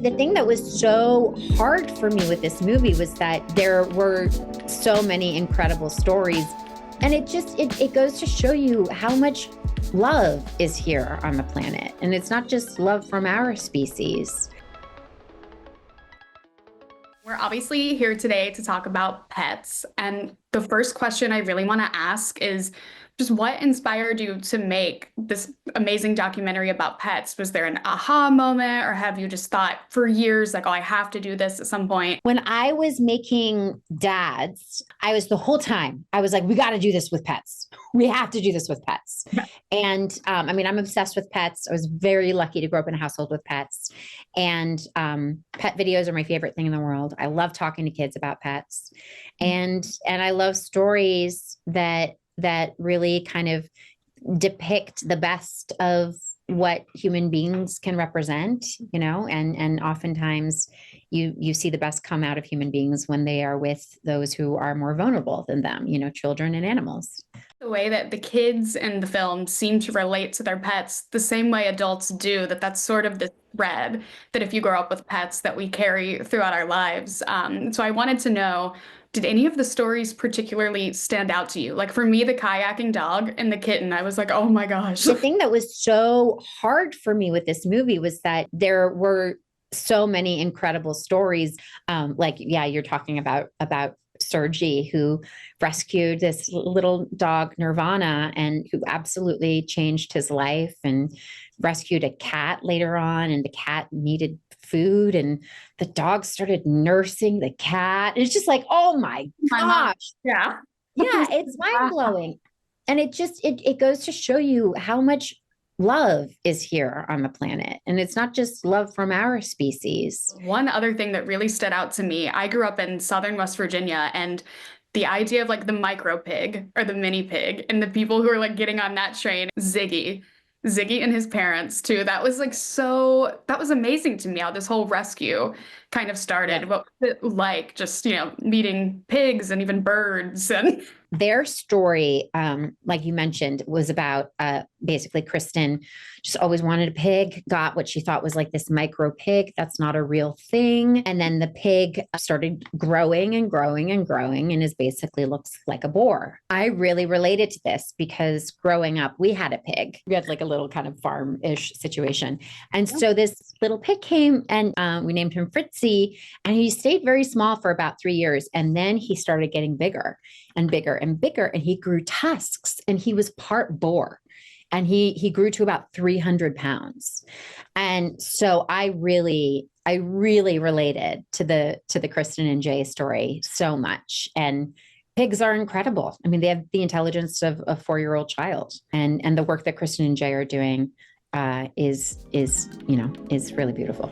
The thing that was so hard for me with this movie was that there were so many incredible stories. And it goes to show you how much love is here on the planet. And it's not just love from our species. We're obviously here today to talk about pets. And the first question I really want to ask is just what inspired you to make this amazing documentary about pets? Was there an aha moment, or have you just thought for years, like, oh, I have to do this at some point? When I was making dads, the whole time, I was like, we got to do this with pets. We have to do this with pets. And I'm obsessed with pets. I was very lucky to grow up in a household with pets. And pet videos are my favorite thing in the world. I love talking to kids about pets. And I love stories that really kind of depict the best of what human beings can represent, and oftentimes you see the best come out of human beings when they are with those who are more vulnerable than them, children and animals. The way that the kids in the film seem to relate to their pets the same way adults do, that's sort of the thread that if you grow up with pets that we carry throughout our lives. So I wanted to know, did any of the stories particularly stand out to you? Like for me, the kayaking dog and the kitten, I was like, oh my gosh. The thing that was so hard for me with this movie was that there were so many incredible stories. You're talking about Sergi, who rescued this little dog, Nirvana, and who absolutely changed his life, and rescued a cat later on, and the cat needed food, and the dog started nursing the cat. It's just like, oh my gosh. Yeah. Yeah, it's mind blowing. And it goes to show you how much love is here on the planet. And it's not just love from our species. One other thing that really stood out to me, I grew up in Southern West Virginia, and the idea of like the micro pig or the mini pig and the people who are like getting on that train, Ziggy and his parents too. That was that was amazing to me how this whole rescue kind of started. Yeah. What was it like just, meeting pigs and even birds and their story, like you mentioned, was about basically Kristen just always wanted a pig, got what she thought was like this micro pig. That's not a real thing. And then the pig started growing and growing and growing and basically looks like a boar. I really related to this because growing up, we had a pig. We had like a little kind of farm-ish situation. And so this little pig came and we named him Fritzy, and he stayed very small for about 3 years. And then he started getting bigger and bigger and bigger, and he grew tusks, and he was part boar, and he grew to about 300 pounds. And so I really related to the Kristen and Jay story so much. And pigs are incredible. I mean, they have the intelligence of a 4-year-old child, and the work that Kristen and Jay are doing is really beautiful.